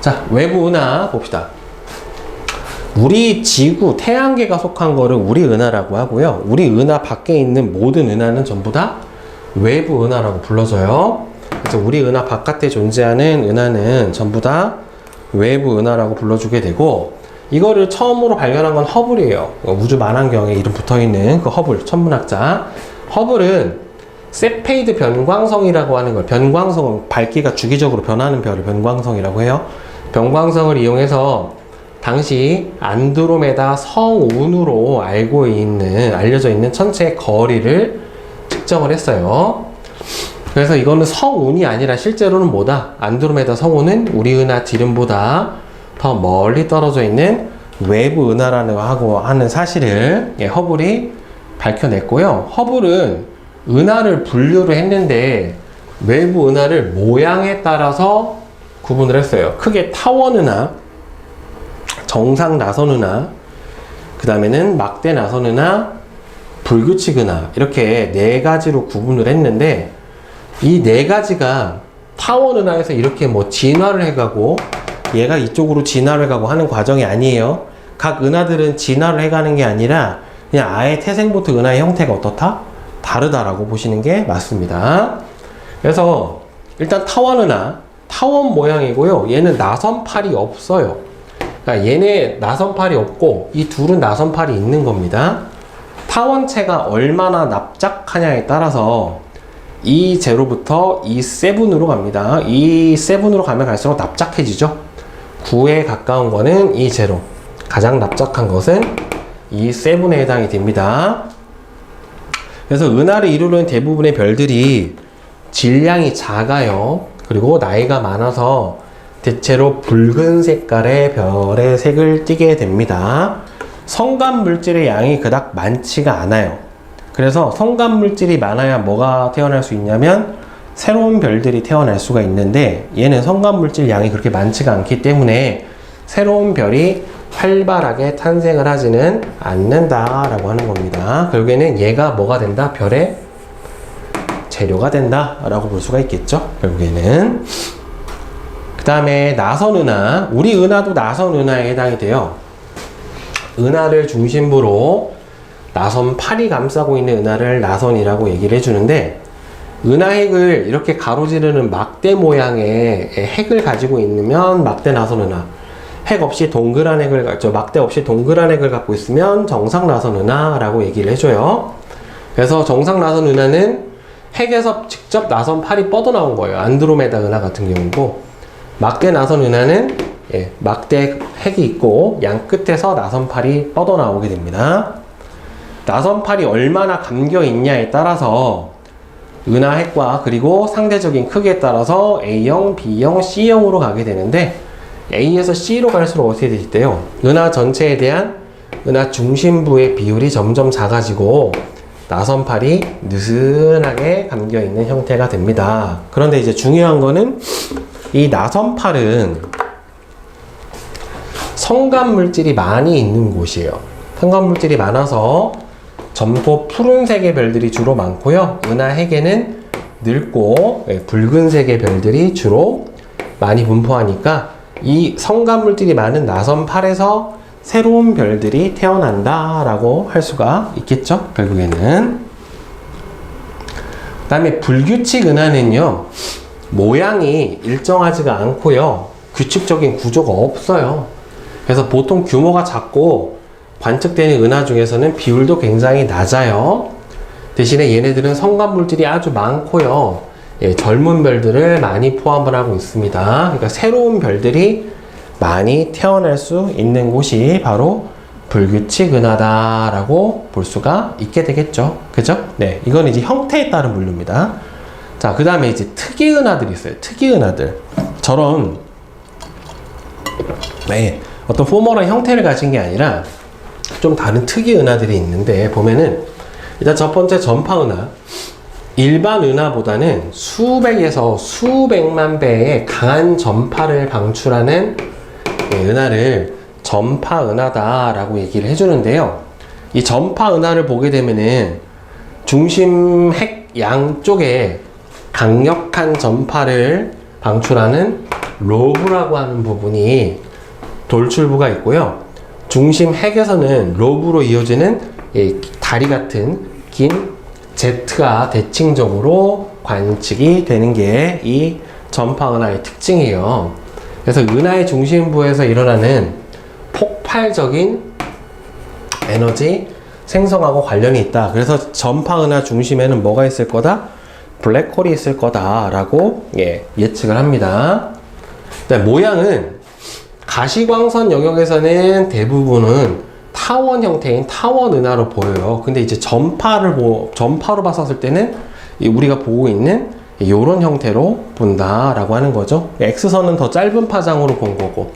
자, 외부 은하 봅시다. 우리 지구, 태양계가 속한 거를 우리 은하라고 하고요. 우리 은하 밖에 있는 모든 은하는 전부 다 외부 은하라고 불러져요. 그래서 우리 은하 바깥에 존재하는 은하는 전부 다 외부 은하라고 불러주게 되고, 이거를 처음으로 발견한 건 허블이에요. 우주 만환경에 이름 붙어있는 그 허블, 천문학자. 허블은 세페이드 변광성이라고 하는 걸, 변광성은 밝기가 주기적으로 변하는 별을 변광성이라고 해요. 변광성을 이용해서 당시 안드로메다 성운으로 알려져 있는 천체의 거리를 측정을 했어요. 그래서 이거는 성운이 아니라 실제로는 뭐다? 안드로메다 성운은 우리 은하 지름보다 더 멀리 떨어져 있는 외부 은하라고 하는 사실을 허블이 밝혀냈고요. 허블은 은하를 분류를 했는데 외부 은하를 모양에 따라서 구분을 했어요. 크게 타원 은하, 정상 나선 은하, 그 다음에는 막대 나선 은하, 불규칙 은하, 이렇게 네 가지로 구분을 했는데, 이 네 가지가 타원 은하에서 이렇게 뭐 진화를 해가고 얘가 이쪽으로 진화를 해가고 하는 과정이 아니에요. 각 은하들은 진화를 해가는 게 아니라 그냥 아예 태생부터 은하의 형태가 어떻다? 다르다라고 보시는 게 맞습니다. 그래서 일단 타원 은하, 타원 모양이고요. 얘는 나선팔이 없어요. 그러니까 얘네 나선팔이 없고 이 둘은 나선팔이 있는 겁니다. 타원체가 얼마나 납작하냐에 따라서 E0부터 E7으로 갑니다. E7으로 가면 갈수록 납작해지죠. 9에 가까운 거는 E0, 가장 납작한 것은 E7에 해당이 됩니다. 그래서 은하를 이루는 대부분의 별들이 질량이 작아요. 그리고 나이가 많아서 대체로 붉은 색깔의 별의 색을 띠게 됩니다. 성간 물질의 양이 그닥 많지가 않아요. 그래서 성간 물질이 많아야 뭐가 태어날 수 있냐면 새로운 별들이 태어날 수가 있는데, 얘는 성간 물질 양이 그렇게 많지가 않기 때문에 새로운 별이 활발하게 탄생을 하지는 않는다라고 하는 겁니다. 결국에는 얘가 뭐가 된다? 별의 재료가 된다라고 볼 수가 있겠죠. 결국에는. 그 다음에 나선 은하, 우리 은하도 나선 은하에 해당이 돼요. 은하를 중심부로 나선팔이 감싸고 있는 은하를 나선이라고 얘기를 해주는데, 은하핵을 이렇게 가로지르는 막대 모양의 핵을 가지고 있으면 막대 나선 은하, 핵 없이 동그란 핵을, 막대 없이 동그란 핵을 갖고 있으면 정상 나선 은하라고 얘기를 해줘요. 그래서 정상 나선 은하는 핵에서 직접 나선팔이 뻗어나온 거예요. 안드로메다 은하 같은 경우고, 막대 나선 은하는 막대 핵이 있고 양 끝에서 나선팔이 뻗어나오게 됩니다. 나선팔이 얼마나 감겨 있냐에 따라서 은하 핵과 그리고 상대적인 크기에 따라서 A형, B형, C형으로 가게 되는데, A에서 C로 갈수록 어떻게 되대요? 은하 전체에 대한 은하 중심부의 비율이 점점 작아지고 나선팔이 느슨하게 감겨 있는 형태가 됩니다. 그런데 이제 중요한 거는 이 나선팔은 성간 물질이 많이 있는 곳이에요. 성간 물질이 많아서 점코 푸른색의 별들이 주로 많고요. 은하핵에는 늙고 붉은색의 별들이 주로 많이 분포하니까 이 성간 물질이 많은 나선팔에서 새로운 별들이 태어난다라고 할 수가 있겠죠. 결국에는. 그 다음에 불규칙 은하는요, 모양이 일정하지가 않고요, 규칙적인 구조가 없어요. 그래서 보통 규모가 작고 관측되는 은하 중에서는 비율도 굉장히 낮아요. 대신에 얘네들은 성간 물질이 아주 많고요, 젊은 별들을 많이 포함을 하고 있습니다. 그러니까 새로운 별들이 많이 태어날 수 있는 곳이 바로 불규칙 은하다라고 볼 수가 있게 되겠죠. 그죠? 네, 이건 이제 형태에 따른 분류입니다. 자, 그 다음에 이제 특이 은하들이 있어요. 특이 은하들. 저런 어떤 포멀한 형태를 가진 게 아니라 좀 다른 특이 은하들이 있는데, 보면은 일단 첫 번째 전파 은하. 일반 은하보다는 수백에서 수백만 배의 강한 전파를 방출하는 은하를 전파 은하다라고 얘기를 해주는데요. 이 전파 은하를 보게 되면은 중심 핵 양쪽에 강력한 전파를 방출하는 로브라고 하는 부분이 돌출부가 있고요. 중심 핵에서는 로브로 이어지는 다리 같은 긴 Z가 대칭적으로 관측이 되는 게 이 전파 은하의 특징이에요. 그래서 은하의 중심부에서 일어나는 폭발적인 에너지 생성하고 관련이 있다. 그래서 전파 은하 중심에는 뭐가 있을 거다? 블랙홀이 있을 거다라고 예측을 합니다. 모양은 가시광선 영역에서는 대부분은 타원 형태인 타원 은하로 보여요. 근데 이제 전파로 봤었을 때는 우리가 보고 있는 이런 형태로 본다라고 하는 거죠. X선은 더 짧은 파장으로 본 거고,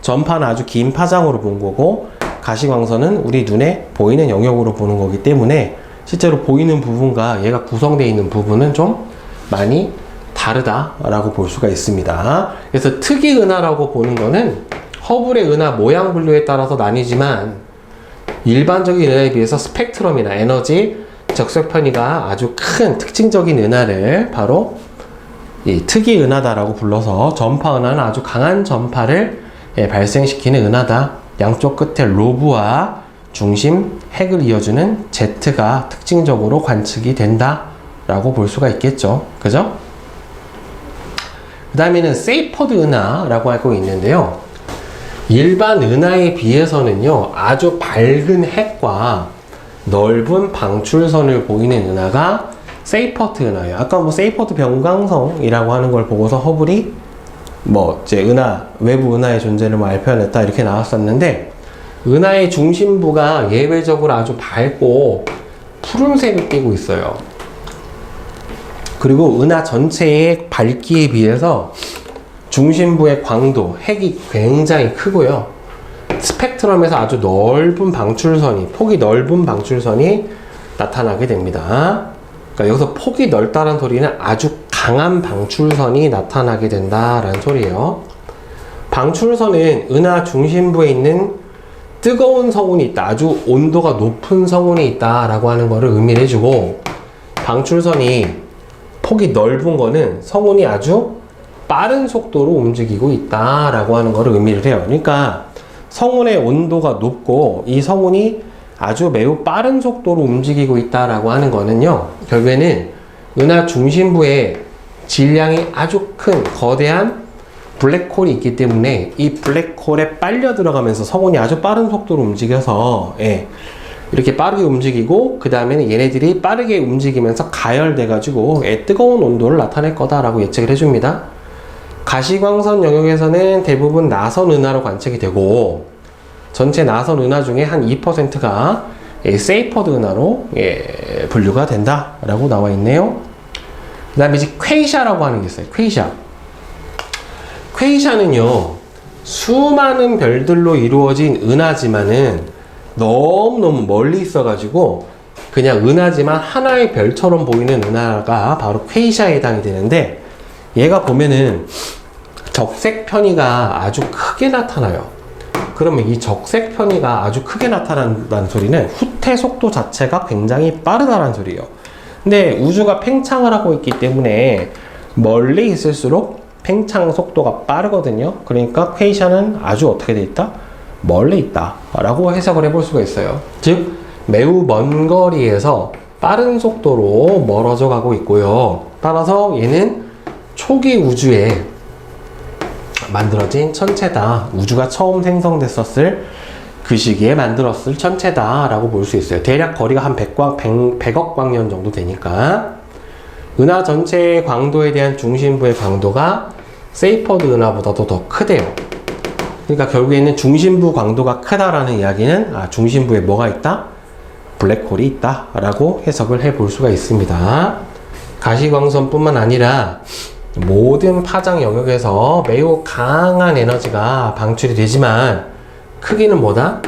전파는 아주 긴 파장으로 본 거고, 가시광선은 우리 눈에 보이는 영역으로 보는 거기 때문에 실제로 보이는 부분과 얘가 구성되어 있는 부분은 좀 많이 다르다라고 볼 수가 있습니다. 그래서 특이 은하라고 보는 거는 허블의 은하 모양 분류에 따라서 나뉘지만 일반적인 은하에 비해서 스펙트럼이나 에너지 적색 편의가 아주 큰 특징적인 은하를 바로 이 특이 은하다라고 불러서 전파 은하는 아주 강한 전파를 발생시키는 은하다. 양쪽 끝에 로브와 중심 핵을 이어주는 Z가 특징적으로 관측이 된다라고 볼 수가 있겠죠. 그죠? 그 다음에는 세이퍼드 은하라고 알고 있는데요. 일반 은하에 비해서는요, 아주 밝은 핵과 넓은 방출선을 보이는 은하가 세이퍼드 은하예요. 아까 세이퍼드 변광성이라고 하는 걸 보고서 허블이 이제 외부 은하의 존재를 알펴냈다 이렇게 나왔었는데, 은하의 중심부가 예외적으로 아주 밝고 푸른색을 띠고 있어요. 그리고 은하 전체의 밝기에 비해서 중심부의 광도, 핵이 굉장히 크고요. 스펙트럼에서 아주 넓은 방출선이, 폭이 넓은 방출선이 나타나게 됩니다. 그러니까 여기서 폭이 넓다는 소리는 아주 강한 방출선이 나타나게 된다라는 소리예요. 방출선은 은하 중심부에 있는 뜨거운 성운이 있다, 아주 온도가 높은 성운이 있다라고 하는 것을 의미를 해주고, 방출선이 폭이 넓은 거는 성운이 아주 빠른 속도로 움직이고 있다라고 하는 것을 의미를 해요. 그러니까 성운의 온도가 높고 이 성운이 아주 매우 빠른 속도로 움직이고 있다라고 하는 거는요, 결국에는 은하 중심부에 질량이 아주 큰 거대한 블랙홀이 있기 때문에 이 블랙홀에 빨려 들어가면서 성운이 아주 빠른 속도로 움직여서 이렇게 빠르게 움직이고, 그 다음에는 얘네들이 빠르게 움직이면서 가열돼 가지고 뜨거운 온도를 나타낼 거다라고 예측을 해줍니다. 가시광선 영역에서는 대부분 나선 은하로 관측이 되고, 전체 나선 은하 중에 한 2%가 세이퍼드 은하로 분류가 된다라고 나와 있네요. 그 다음에 이제 퀘이샤라고 하는 게 있어요. 퀘이샤는요, 수많은 별들로 이루어진 은하지만은 너무너무 멀리 있어가지고 그냥 은하지만 하나의 별처럼 보이는 은하가 바로 퀘이샤에 해당이 되는데, 얘가 보면은 적색 편의가 아주 크게 나타나요. 그러면 이 적색 편의가 아주 크게 나타난다는 소리는 후퇴 속도 자체가 굉장히 빠르다는 소리예요. 근데 우주가 팽창을 하고 있기 때문에 멀리 있을수록 팽창 속도가 빠르거든요. 그러니까 퀘이샤는 아주 어떻게 돼 있다? 멀리 있다 라고 해석을 해볼 수가 있어요. 즉 매우 먼 거리에서 빠른 속도로 멀어져 가고 있고요. 따라서 얘는 초기 우주에 만들어진 천체다. 우주가 처음 생성됐었을 그 시기에 만들었을 천체다 라고 볼 수 있어요. 대략 거리가 한 100억 광년 정도 되니까. 은하 전체의 광도에 대한 중심부의 광도가 세이퍼드 은하보다도 더 크대요. 그러니까 결국에는 중심부 광도가 크다라는 이야기는 중심부에 뭐가 있다? 블랙홀이 있다 라고 해석을 해볼 수가 있습니다. 가시광선뿐만 아니라 모든 파장 영역에서 매우 강한 에너지가 방출이 되지만 크기는 뭐다?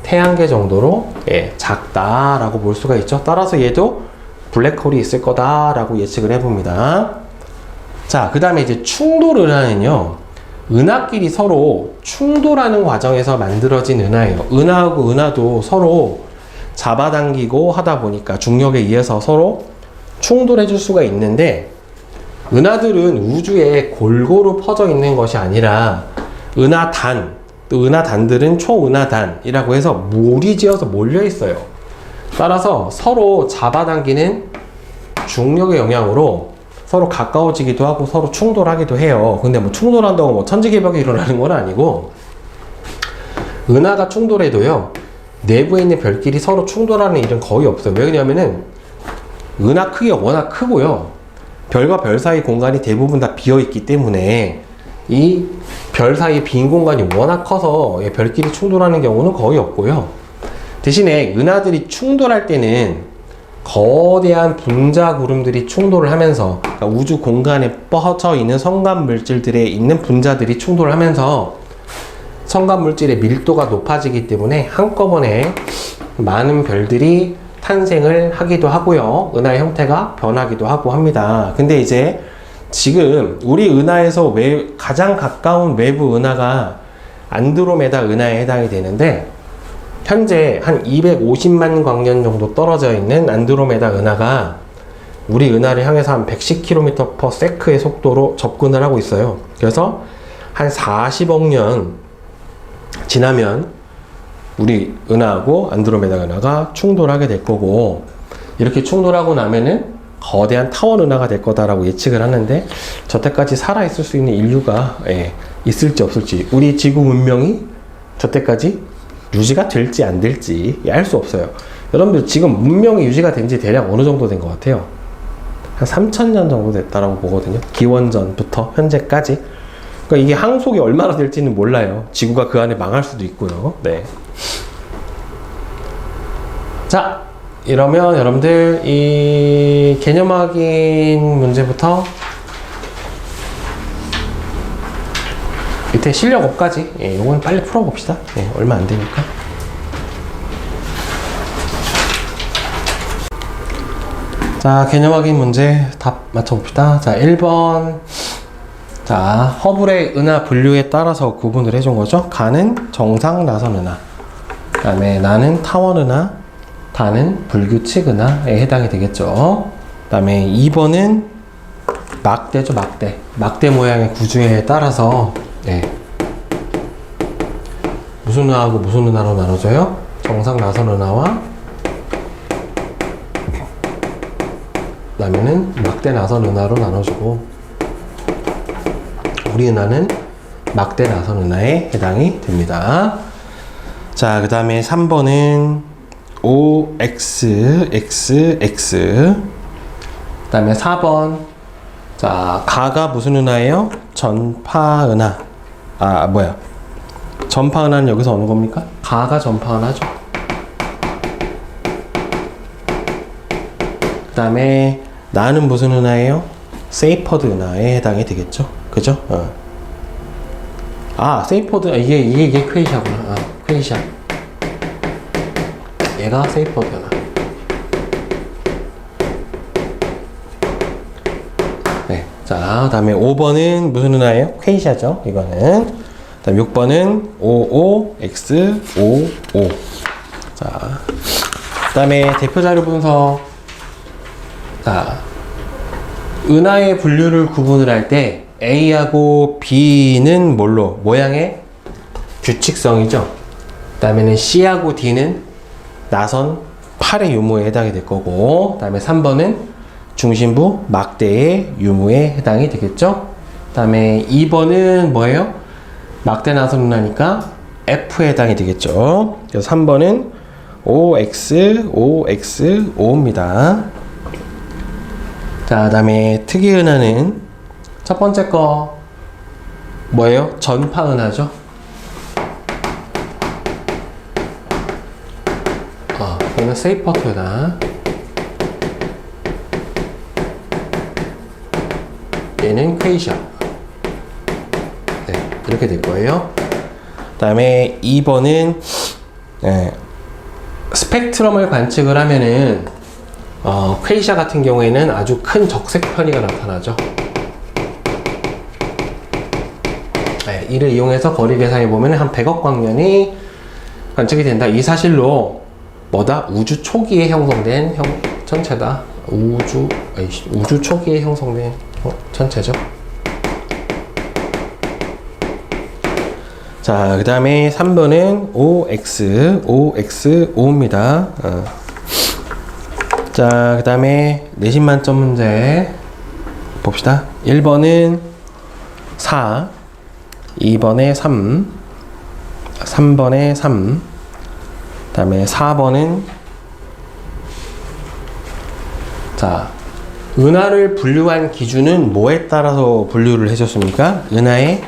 태양계 정도로 작다라고 볼 수가 있죠. 따라서 얘도 블랙홀이 있을 거다라고 예측을 해봅니다. 자, 그 다음에 이제 충돌 은하는요, 은하끼리 서로 충돌하는 과정에서 만들어진 은하예요. 은하하고 은하도 서로 잡아당기고 하다 보니까 중력에 의해서 서로 충돌해 줄 수가 있는데, 은하들은 우주에 골고루 퍼져 있는 것이 아니라 은하단, 또 은하단들은 초은하단이라고 해서 무리지어서 몰려 있어요. 따라서 서로 잡아당기는 중력의 영향으로 서로 가까워지기도 하고 서로 충돌하기도 해요. 근데 뭐 충돌한다고 뭐 천지개벽이 일어나는 건 아니고, 은하가 충돌해도요, 내부에 있는 별끼리 서로 충돌하는 일은 거의 없어요. 왜냐면은 은하 크기가 워낙 크고요, 별과 별 사이 공간이 대부분 다 비어 있기 때문에 이 별 사이 빈 공간이 워낙 커서 별끼리 충돌하는 경우는 거의 없고요. 대신에 은하들이 충돌할 때는 거대한 분자 구름들이 충돌을 하면서, 그러니까 우주 공간에 뻗쳐 있는 성간 물질들에 있는 분자들이 충돌을 하면서 성간 물질의 밀도가 높아지기 때문에 한꺼번에 많은 별들이 탄생을 하기도 하고요, 은하의 형태가 변하기도 하고 합니다. 근데 이제 지금 우리 은하에서 가장 가까운 외부 은하가 안드로메다 은하에 해당이 되는데, 현재 한 250만 광년 정도 떨어져 있는 안드로메다 은하가 우리 은하를 향해서 한 110km/s의 속도로 접근을 하고 있어요. 그래서 한 40억 년 지나면 우리 은하하고 안드로메다 은하가 충돌하게 될 거고, 이렇게 충돌하고 나면은 거대한 타원 은하가 될 거다라고 예측을 하는데, 저때까지 살아있을 수 있는 인류가 있을지 없을지, 우리 지구 문명이 저때까지 유지가 될지 안 될지 알 수 없어요. 여러분들 지금 문명이 유지가 된 지 대략 어느 정도 된 것 같아요? 한 3000년 정도 됐다라고 보거든요. 기원전부터 현재까지. 그러니까 이게 항속이 얼마나 될지는 몰라요. 지구가 그 안에 망할 수도 있고요. 네. 자, 이러면 여러분들 이 개념 확인 문제부터 밑에 실력업까지, 요건 빨리 풀어봅시다. 얼마 안 되니까. 자, 개념 확인 문제 답 맞춰봅시다. 자, 1번. 자, 허블의 은하 분류에 따라서 구분을 해준 거죠. 가는 정상 나선 은하, 그 다음에 나는 타원 은하, 다는 불규칙 은하에 해당이 되겠죠. 그 다음에 2번은 막대죠, 막대. 막대 모양의 구조에 따라서 무슨 은하하고 무슨 은하로 나눠져요? 정상 나선 은하와 그 다음에는 막대 나선 은하로 나눠주고, 우리 은하는 막대 나선 은하에 해당이 됩니다. 자, 그 다음에 3번은 OXXX. 그 다음에 4번. 자, 가가 무슨 은하예요? 전파 은하. 전파 은하는 여기서 어느 겁니까? 가가 전파 은하죠. 그 다음에 나는 무슨 은하예요? 세이퍼드 은하에 해당이 되겠죠. 그죠? 세이퍼드, 이게 퀘이샤구나. 퀘이샤. 얘가 세이퍼드 은하. 네. 자, 그 다음에 5번은 무슨 은하예요? 퀘이샤죠. 이거는. 그 다음 6번은 OOXOO. 자, 그 다음에 대표 자료 분석. 자, 은하의 분류를 구분을 할 때 A하고 B는 뭘로? 모양의 규칙성이죠. 그 다음에는 C하고 D는 나선 8의 유무에 해당이 될 거고, 그 다음에 3번은 중심부 막대의 유무에 해당이 되겠죠. 그 다음에 2번은 뭐예요? 막대 나선 은하니까 F에 해당이 되겠죠. 그래서 3번은 OXOXO입니다. 자, 그 다음에 특이 은하는 첫 번째 거 뭐예요? 전파 은하죠. 얘는 세이퍼트 은하. 얘는 퀘이샤. 네, 이렇게 될 거예요. 그 다음에 2번은 스펙트럼을 관측을 하면은 퀘이샤 같은 경우에는 아주 큰 적색 편이가 나타나죠. 네, 이를 이용해서 거리 계산해 보면 한 100억 광년이 관측이 된다. 이 사실로 우주 초기에 형성된 천체다. 우주 초기에 형성된 전체죠. 자, 그 다음에 3번은 OX5입니다. 자, 그 다음에 내신 만점 문제 봅시다. 1번은 4, 2번에 3, 3번에 3, 그 다음에 4번은 자, 은하를 분류한 기준은 뭐에 따라서 분류를 해줬습니까? 은하의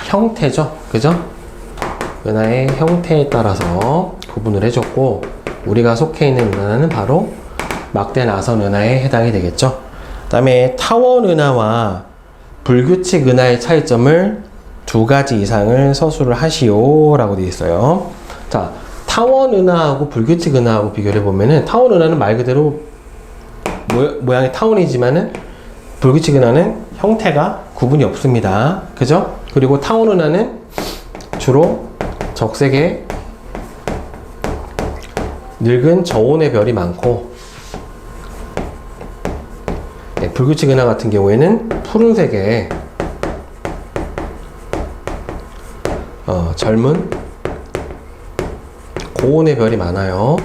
형태죠. 그죠? 은하의 형태에 따라서 구분을 해줬고, 우리가 속해 있는 은하는 바로 막대 나선 은하에 해당이 되겠죠. 그 다음에 타원 은하와 불규칙 은하의 차이점을 2가지 이상을 서술을 하시오 라고 되어 있어요. 자, 타원 은하하고 불규칙 은하하고 비교를 해보면은, 타원 은하는 말 그대로 모양이 타원이지만은 불규칙 은하는 형태가 구분이 없습니다. 그죠? 그리고 타원 은하는 주로 적색에 늙은 저온의 별이 많고, 네, 불규칙 은하 같은 경우에는 푸른색에 젊은 고온의 별이 많아요.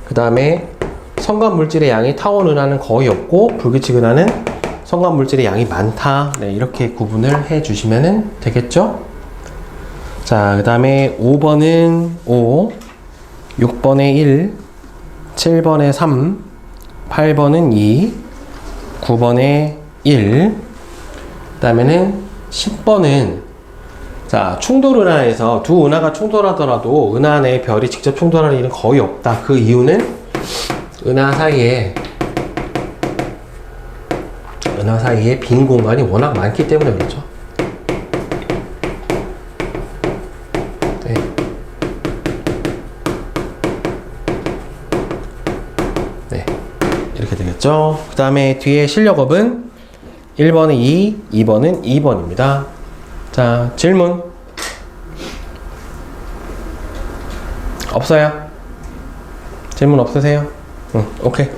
그 다음에 성간 물질의 양이 타원 은하는 거의 없고, 불규칙 은하는 성간 물질의 양이 많다. 네, 이렇게 구분을 해 주시면 되겠죠. 자, 그 다음에 5번은 5, 6번에 1, 7번에 3, 8번은 2, 9번에 1, 그 다음에는 10번은 자, 충돌 은하에서 두 은하가 충돌하더라도 은하 내 별이 직접 충돌할 일은 거의 없다. 그 이유는 은하 사이에 빈 공간이 워낙 많기 때문에 그렇죠. 네. 네. 이렇게 되겠죠. 그 다음에 뒤에 실력업은 1번은 2, 2번은 2번입니다. 자, 질문. 없어요? 질문 없으세요? 응, 오케이.